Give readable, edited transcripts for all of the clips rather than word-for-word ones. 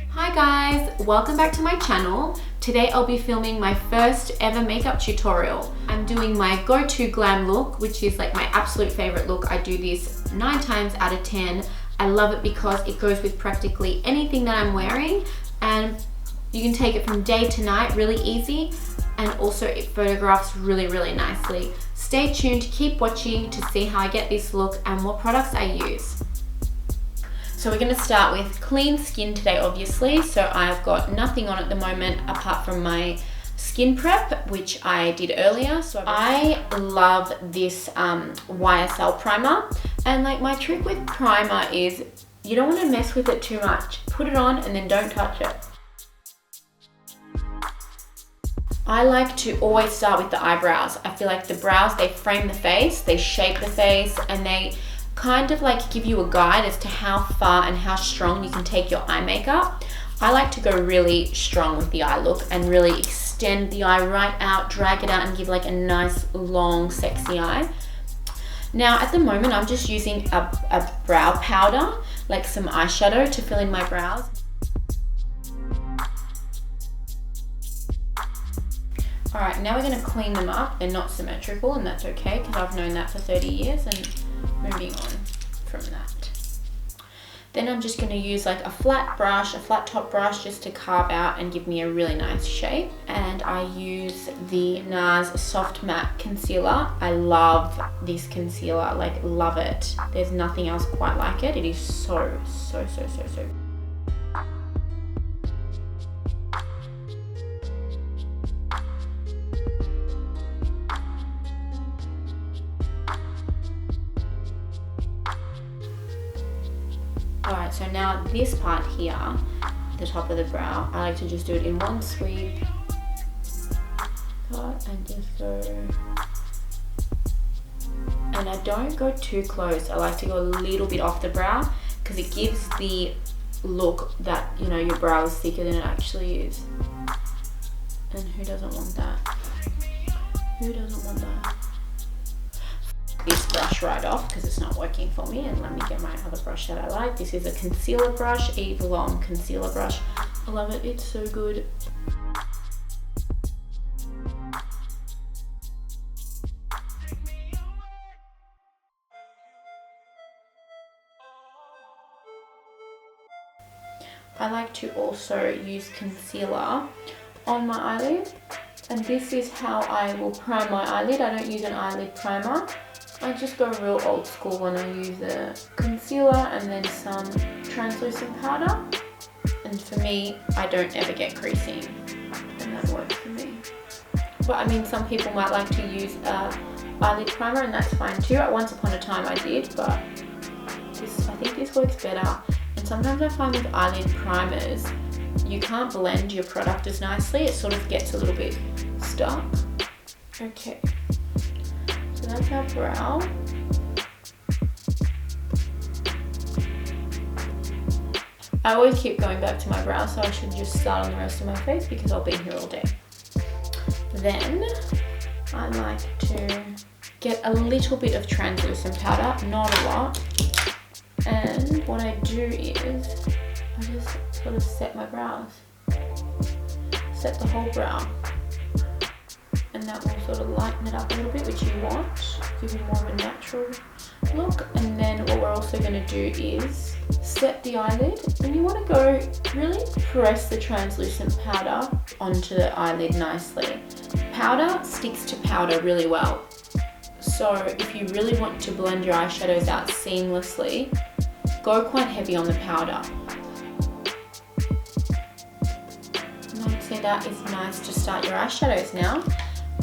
Hi guys, welcome back to my channel. Today I'll be filming my first ever makeup tutorial. I'm doing my go-to glam look, which is like my absolute favorite look. I do this 9 times out of 10. I love it because it goes with practically anything that I'm wearing, and you can take it from day to night really easy, and also it photographs really nicely. Stay tuned, keep watching to see how I get this look and what products I use. So we're going to start with clean skin today, obviously. So I've got nothing on at the moment apart from my skin prep, which I did earlier. So I love this YSL primer. And like my trick with primer is you don't want to mess with it too much. Put it on and then don't touch it. I like to always start with the eyebrows. I feel like the brows, they frame the face, they shape the face, and they kind of like give you a guide as to how far and how strong you can take your eye makeup. I like to go really strong with the eye look and really extend the eye right out, drag it out, and give like a nice long sexy eye. Now at the moment I'm just using a brow powder, like some eyeshadow to fill in my brows. Alright, now we're going to clean them up. They're not symmetrical, and that's okay because I've known that for 30 years and moving on from that. Then I'm just going to use like a flat brush, a flat top brush, just to carve out and give me a really nice shape. And I use the Nars Soft Matte Concealer. I love this concealer, like love it. There's nothing else quite like it. It is so. Alright, so now this part here, the top of the brow, I like to just do it in one sweep. Cut and just go. And I don't go too close. I like to go a little bit off the brow because it gives the look that, you know, your brow is thicker than it actually is. And who doesn't want that? Who doesn't want that? This brush right off because it's not working for me, and let me get my other brush that I like. This is a concealer brush, Eve Lom concealer brush. I love it, it's so good. I like to also use concealer on my eyelid, and this is how I will prime my eyelid. I don't use an eyelid primer. I just go real old school when I use the concealer and then some translucent powder. And for me, I don't ever get creasing, and that works for me. But I mean, some people might like to use a eyelid primer, and that's fine too. Once upon a time I did, but I think this works better. And sometimes I find with eyelid primers, you can't blend your product as nicely. It sort of gets a little bit stuck. Okay. So that's our brow. I always keep going back to my brow, so I should just start on the rest of my face because I'll be here all day. Then I like to get a little bit of translucent powder, not a lot. And what I do is I just sort of set my brows. Set the whole brow. And that will sort of lighten it up a little bit, which you want, give you more of a natural look. And then what we're also going to do is set the eyelid, and you want to go really press the translucent powder onto the eyelid nicely. Powder sticks to powder really well, so if you really want to blend your eyeshadows out seamlessly, go quite heavy on the powder. And I'd say that is nice to start your eyeshadows now.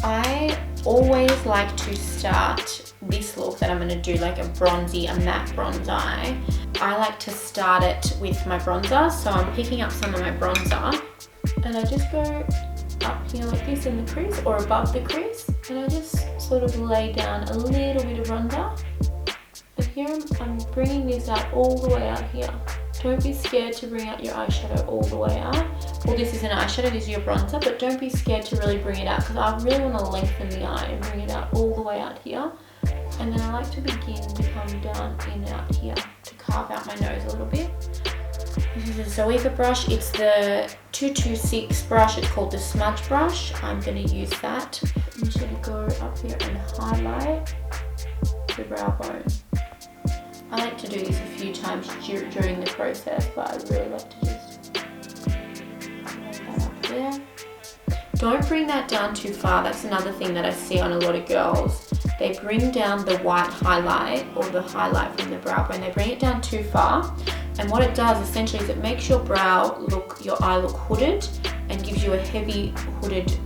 I always like to start this look that I'm going to do, like a matte bronze eye. I like to start it with my bronzer, so I'm picking up some of my bronzer and I just go up here like this in the crease or above the crease, and I just sort of lay down a little bit of bronzer. But here I'm bringing this out all the way out here. Don't be scared to bring out your eyeshadow all the way out. Well, this is an eyeshadow, this is your bronzer, but don't be scared to really bring it out because I really want to lengthen the eye and bring it out all the way out here. And then I like to begin to come down in out here to carve out my nose a little bit. This is a Zoeva brush. It's the 226 brush. It's called the smudge brush. I'm going to use that. I'm just going to go up here and highlight the brow bone. I like to do this a few times during the process, but I really like to just lay that up there. Don't bring that down too far. That's another thing that I see on a lot of girls. They bring down the white highlight or the highlight from the brow bone. They bring it down too far. And what it does essentially is it makes your your eye look hooded and gives you a heavy hooded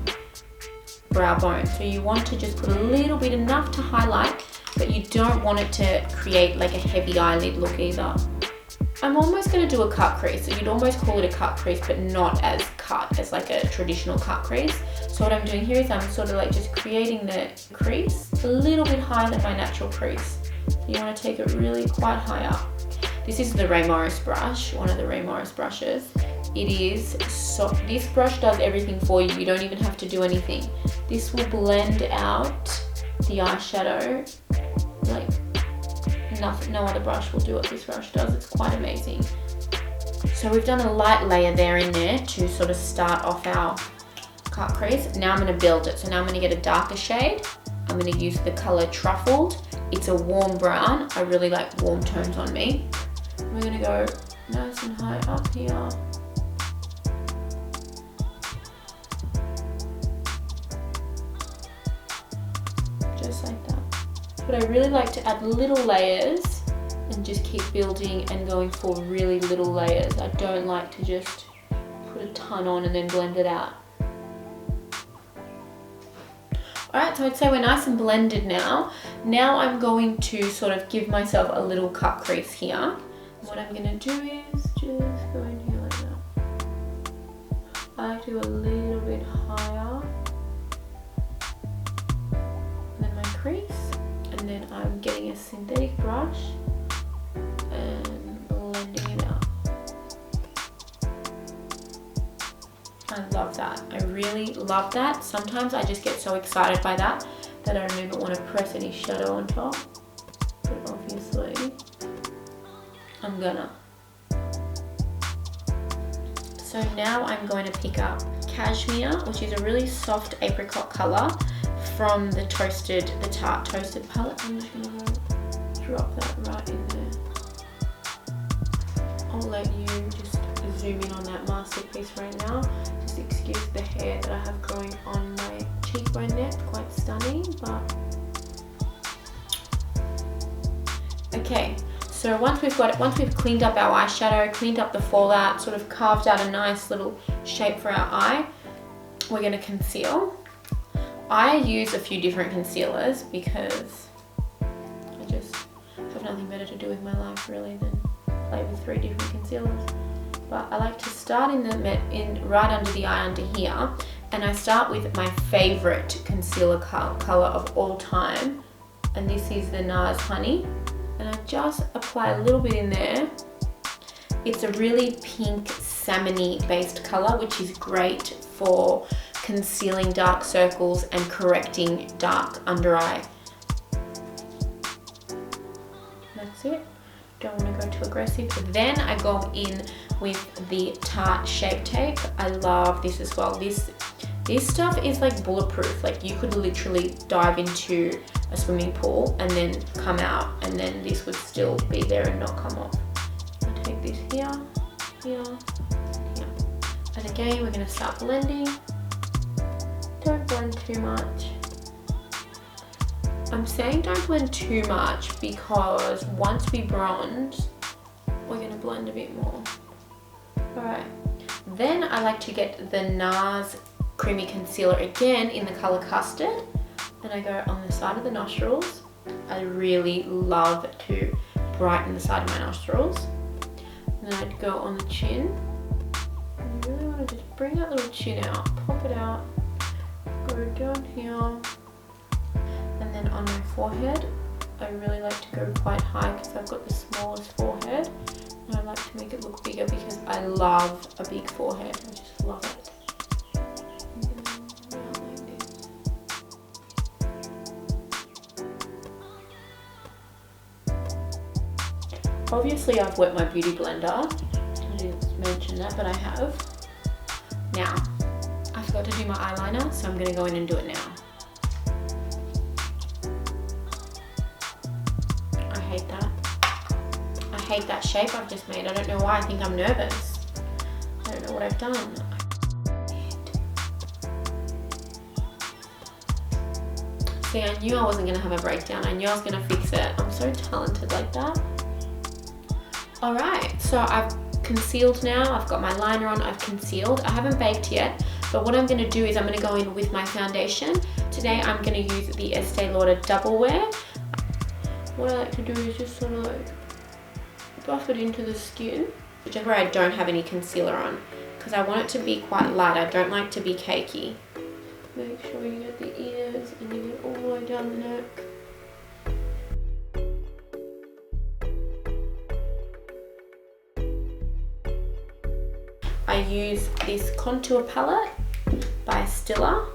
brow bone. So you want to just put a little bit, enough to highlight, but you don't want it to create like a heavy eyelid look either. I'm almost going to do a cut crease. So you'd almost call it a cut crease, but not as cut as like a traditional cut crease. So what I'm doing here is I'm sort of like just creating the crease a little bit higher than my natural crease. You want to take it really quite high up. This is the Ray Morris brush, one of the Ray Morris brushes. It is so, this brush does everything for you. You don't even have to do anything. This will blend out the eyeshadow like nothing, no other brush will do what this brush does. It's quite amazing. So we've done a light layer there in there to sort of start off our cut crease. Now I'm going to build it. So now I'm going to get a darker shade. I'm going to use the color Truffled. It's a warm brown. I really like warm tones on me. We're going to go nice and high up here. Just like that. But I really like to add little layers and just keep building and going for really little layers. I don't like to just put a ton on and then blend it out. Alright, so I'd say we're nice and blended now. Now I'm going to sort of give myself a little cut crease here. What I'm going to do is just go in here like that. I like to go a little bit higher than my crease. And then I'm getting a synthetic brush and blending it out. I love that. I really love that. Sometimes I just get so excited by that that I don't even want to press any shadow on top. But obviously, I'm gonna. So now I'm going to pick up Cashmere, which is a really soft apricot color from the Tarte Toasted palette. I'm just gonna go drop that right in there. I'll let you just zoom in on that masterpiece right now. Just excuse the hair that I have growing on my cheekbone there. It's quite stunning, but okay. So once we've cleaned up our eyeshadow, cleaned up the fallout, sort of carved out a nice little shape for our eye, we're going to conceal. I use a few different concealers because I just have nothing better to do with my life really than play with 3 different concealers. But I like to start right under the eye under here, and I start with my favorite concealer color of all time, and this is the Nars Honey. And I just apply a little bit in there. It's a really pink salmon-y based color, which is great for concealing dark circles and correcting dark under eye. That's it. Don't want to go too aggressive. Then I go in with the Tarte Shape Tape. I love this as well. This stuff is like bulletproof. Like you could literally dive into a swimming pool and then come out, and then this would still be there and not come off. I take this here, here, here. And again, we're going to start blending. Don't blend too much. I'm saying don't blend too much because once we bronze, we're going to blend a bit more. Alright, then I like to get the Nars Creamy Concealer again in the color Custard. And I go on the side of the nostrils. I really love to brighten the side of my nostrils. And then I'd go on the chin. I really want to just bring that little chin out, pop it out, go down here. And then on my forehead, I really like to go quite high because I've got the smallest forehead. I like to make it look bigger because I love a big forehead. I just love it. Obviously I've wet my beauty blender. I didn't mention that, but I have. Now, I forgot to do my eyeliner, so I'm gonna go in and do it now. I hate that. I hate that shape I've just made. I don't know why. I think I'm nervous. I don't know what I've done. See, I knew I wasn't gonna have a breakdown. I knew I was gonna fix it. I'm so talented like that. All right, so I've concealed now. I've got my liner on, I've concealed. I haven't baked yet, but what I'm gonna do is I'm gonna go in with my foundation. Today I'm gonna use the Estée Lauder Double Wear. What I like to do is just sort of like buff it into the skin, just where I don't have any concealer on, because I want it to be quite light. I don't like to be cakey. Make sure you get the ears and you get all the way down the neck. I use this contour palette by Estée.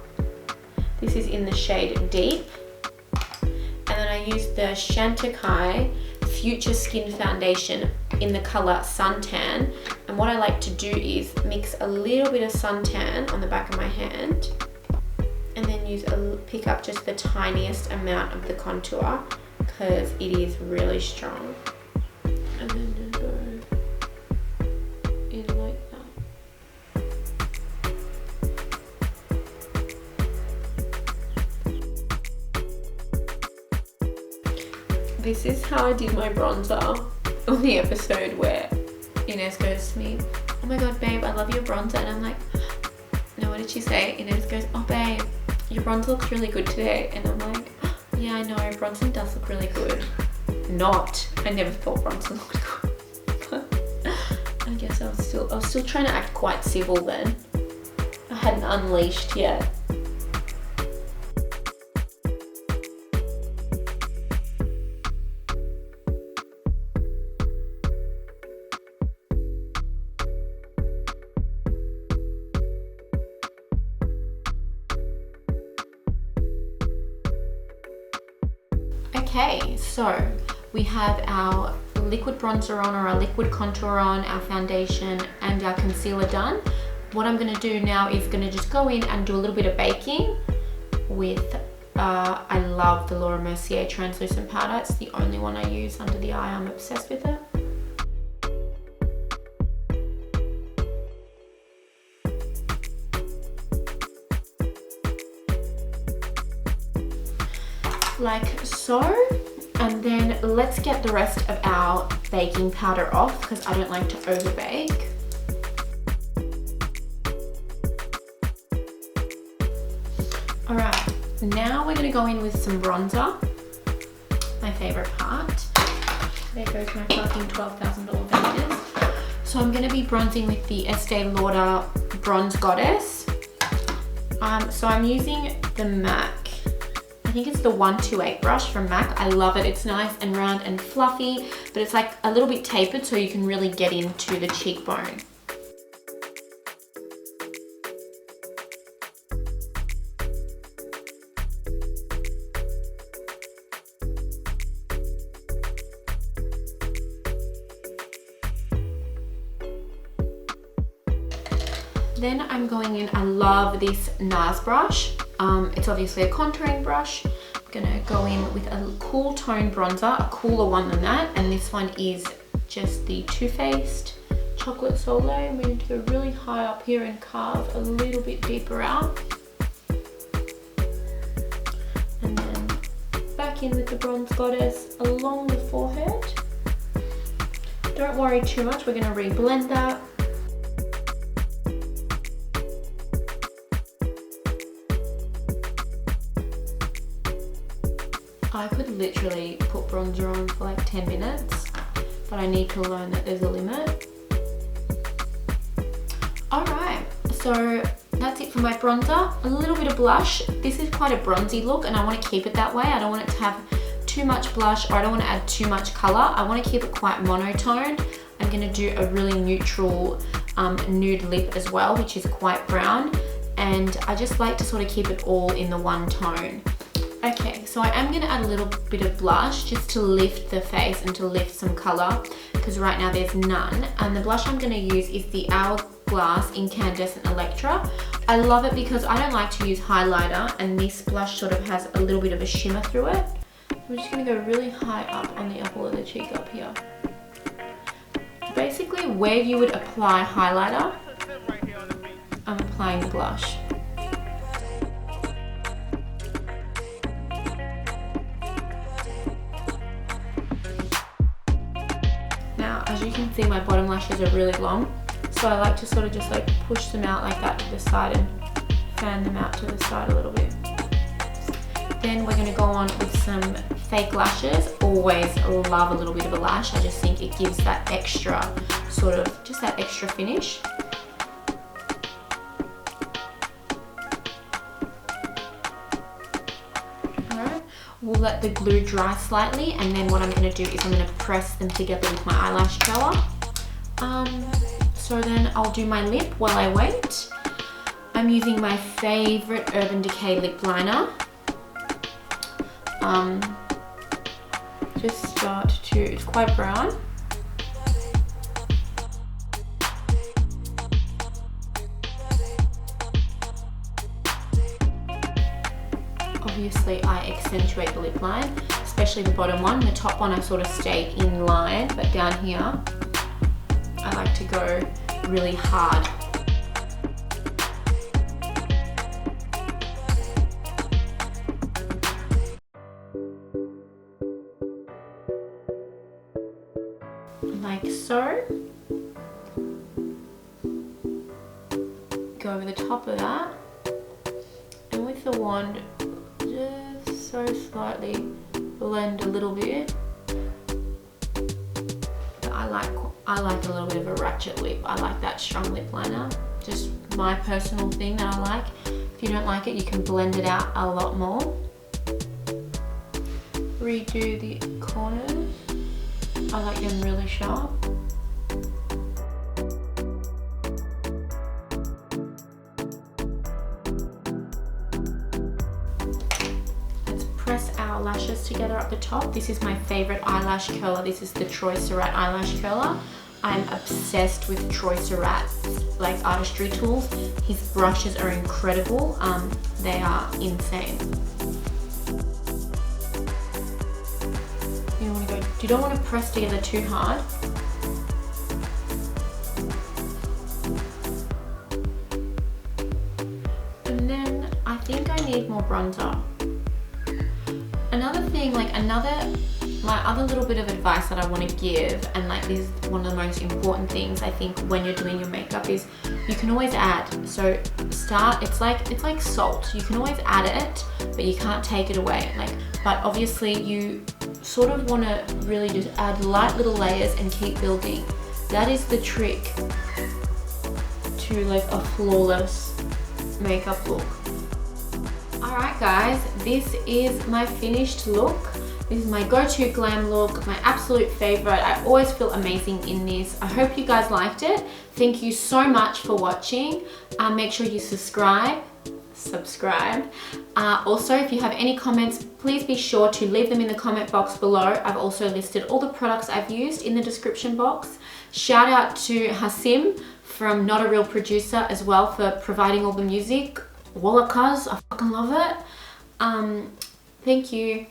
This is in the shade Deep. And then I use the Chantecaille Future Skin Foundation in the color Suntan. And what I like to do is mix a little bit of suntan on the back of my hand and then pick up just the tiniest amount of the contour because it is really strong. And then just go in like that. This is how I did my bronzer on the episode where Inez goes to me, oh my god babe, I love your bronzer, and I'm like, no, what did she say? Inez goes, oh babe, your bronzer looks really good today, and I'm like, yeah I know, bronzer does look really good. I never thought bronzer looked good. But I guess I was still trying to act quite civil then. I hadn't unleashed yet. Okay, so we have our liquid bronzer on, or our liquid contour on, our foundation and our concealer done. What I'm going to do now is going to just go in and do a little bit of baking with, I love the Laura Mercier translucent powder. It's the only one I use under the eye. I'm obsessed with it. Like so, and then let's get the rest of our baking powder off because I don't like to over bake. All right, now we're gonna go in with some bronzer, my favorite part. There goes my fucking $12,000 Venus. So I'm gonna be bronzing with the Estée Lauder Bronze Goddess. So I'm using the MAC. I think it's the 128 brush from MAC. I love it. It's nice and round and fluffy, but it's like a little bit tapered so you can really get into the cheekbone. Then I'm going in, I love this Nars brush. It's obviously a contouring brush. I'm gonna go in with a cool tone bronzer, a cooler one than that, and this one is just the Too Faced Chocolate Soleil. I'm going to go really high up here and carve a little bit deeper out. And then back in with the Bronze Goddess along the forehead. Don't worry too much, we're gonna re-blend that. I could literally put bronzer on for like 10 minutes, but I need to learn that there's a limit. All right, so that's it for my bronzer. A little bit of blush. This is quite a bronzy look and I want to keep it that way. I don't want it to have too much blush, or I don't want to add too much color. I want to keep it quite monotone. I I'm gonna do a really neutral nude lip as well, which is quite brown. And I just like to sort of keep it all in the one tone. Okay, so I am gonna add a little bit of blush just to lift the face and to lift some color, because right now there's none. And the blush I'm gonna use is the Hourglass Incandescent Electra. I love it because I don't like to use highlighter, and this blush sort of has a little bit of a shimmer through it. I'm just gonna go really high up on the apple of the cheek up here. Basically, where you would apply highlighter, I'm applying the blush. Now, as you can see, my bottom lashes are really long, so I like to sort of just like push them out like that to the side and fan them out to the side a little bit. Then we're gonna go on with some fake lashes. Always love a little bit of a lash. I just think it gives that extra sort of, just that extra finish. Alright, we'll let the glue dry slightly, and then what I'm gonna do is I'm gonna press them together with my eyelash curler. So then I'll do my lip while I wait. I'm using my favorite Urban Decay lip liner. Just start to, it's quite brown. Obviously I accentuate the lip line, especially the bottom one. The top one I sort of stay in line, but down here I like to go really hard. Like so. Go over the top of that, and with the wand just so slightly blend a little bit. I like a little bit of a ratchet lip. I like that strong lip liner. Just my personal thing that I like. If you don't like it, you can blend it out a lot more. Redo the corners. I like them really sharp. Let's press our lashes together at the top. This is my favorite eyelash curler. This is the Troy Surratt eyelash curler. I'm obsessed with Troy Surratt's like artistry tools. His brushes are incredible. They are insane. You don't want to press together too hard. And then I think I need more bronzer. Another thing, my other little bit of advice that I want to give, and like this is one of the most important things I think when you're doing your makeup, is you can always add. So it's like salt. You can always add it, but you can't take it away. But obviously you sort of want to really just add light little layers and keep building. That is the trick to like a flawless makeup look. Alright guys, this is my finished look. This is my go-to glam look, my absolute favorite. I always feel amazing in this. I hope you guys liked it. Thank you so much for watching. Make sure you subscribe. Also, if you have any comments, please be sure to leave them in the comment box below. I've also listed all the products I've used in the description box. Shout out to Hasin from Not a Real Producer as well for providing all the music. Walla cuz, I fucking love it. Thank you.